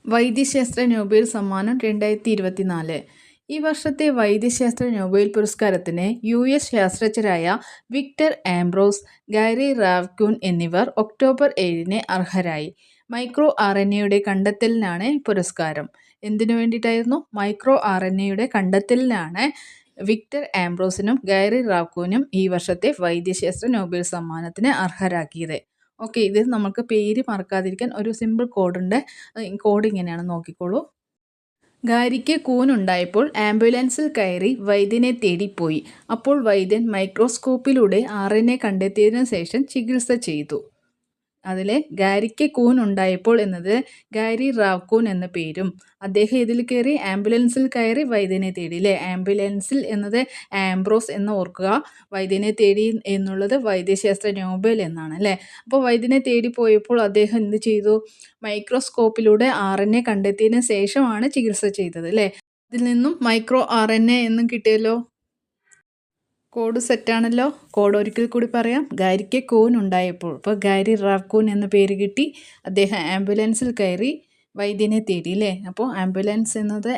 വൈദ്യശാസ്ത്ര നൊബേൽ സമ്മാനം 2024. ഈ വർഷത്തെ വൈദ്യശാസ്ത്ര നൊബേൽ പുരസ്കാരത്തിന് US ശാസ്ത്രജ്ഞരായ വിക്ടർ ആംബ്രോസ്, ഗാരി റാവ്ക്യൂൻ എന്നിവർ ഒക്ടോബർ 7-ന് അർഹരായി. മൈക്രോ RNAയുടെ കണ്ടെത്തലിനാണ് പുരസ്കാരം. എന്തിനു വേണ്ടിയിട്ടായിരുന്നു? മൈക്രോ RNAയുടെ കണ്ടെത്തലിനാണ് വിക്ടർ ആംബ്രോസിനും ഗാരി റാവ്ക്യൂനും ഈ വർഷത്തെ വൈദ്യശാസ്ത്ര നൊബേൽ സമ്മാനത്തിന് അർഹരാക്കിയത്. ഓക്കെ, ഇത് നമുക്ക് പേര് മറക്കാതിരിക്കാൻ ഒരു സിമ്പിൾ കോഡുണ്ട്. കോഡ് ഇങ്ങനെയാണ്, നോക്കിക്കോളൂ. ഗാരിക്ക് കൂനുണ്ടായപ്പോൾ ആംബുലൻസിൽ കയറി വൈദ്യനെ തേടിപ്പോയി. അപ്പോൾ വൈദ്യൻ മൈക്രോസ്കോപ്പിലൂടെ RNA കണ്ടെത്തിയതിനു ശേഷം ചികിത്സ ചെയ്തു. അതിലെ ഗാരിക്ക് കൂനുണ്ടായപ്പോൾ എന്നത് ഗാരി റാവ്ക്യൂൻ എന്ന പേരും, അദ്ദേഹം ഇതിൽ കയറി ആംബുലൻസിൽ കയറി വൈദ്യനെ തേടി അല്ലേ. ആംബുലൻസിൽ എന്നത് ആംബ്രോസ് എന്ന് ഓർക്കുക, വൈദ്യനെ തേടി എന്നുള്ളത് വൈദ്യശാസ്ത്ര നൊബേൽ എന്നാണ് അല്ലേ. അപ്പോൾ വൈദ്യനെ തേടി പോയപ്പോൾ അദ്ദേഹം എന്ത് ചെയ്തു? മൈക്രോസ്കോപ്പിലൂടെ RNA കണ്ടെത്തിയതിന് ശേഷമാണ് ചികിത്സ ചെയ്തത് അല്ലേ. ഇതിൽ നിന്നും മൈക്രോ RNA എന്നും കിട്ടിയല്ലോ. കോഡ് സെറ്റാണല്ലോ. കോഡ് ഒരിക്കൽ കൂടി പറയാം. ഗാരിക്ക് കൂൻ ഉണ്ടായപ്പോൾ, ഇപ്പോൾ ഗാരി റാവ്ക്യൂൻ എന്ന പേര് കിട്ടി. അദ്ദേഹം ആംബുലൻസിൽ കയറി വൈദ്യനെ തേടി അല്ലേ. അപ്പോൾ ആംബുലൻസ് എന്നത്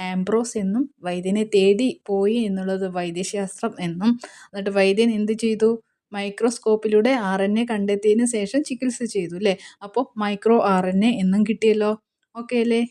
ആംബ്രോസ് എന്നും വൈദ്യനെ തേടി പോയി എന്നുള്ളത് വൈദ്യശാസ്ത്രം എന്നും, എന്നിട്ട് വൈദ്യൻ എന്ത് ചെയ്തു? മൈക്രോസ്കോപ്പിലൂടെ RNA കണ്ടെത്തിയതിന് ശേഷം ചികിത്സ ചെയ്തു അല്ലേ. അപ്പോൾ മൈക്രോ RNA എന്നും കിട്ടിയല്ലോ. ഓക്കെ അല്ലേ.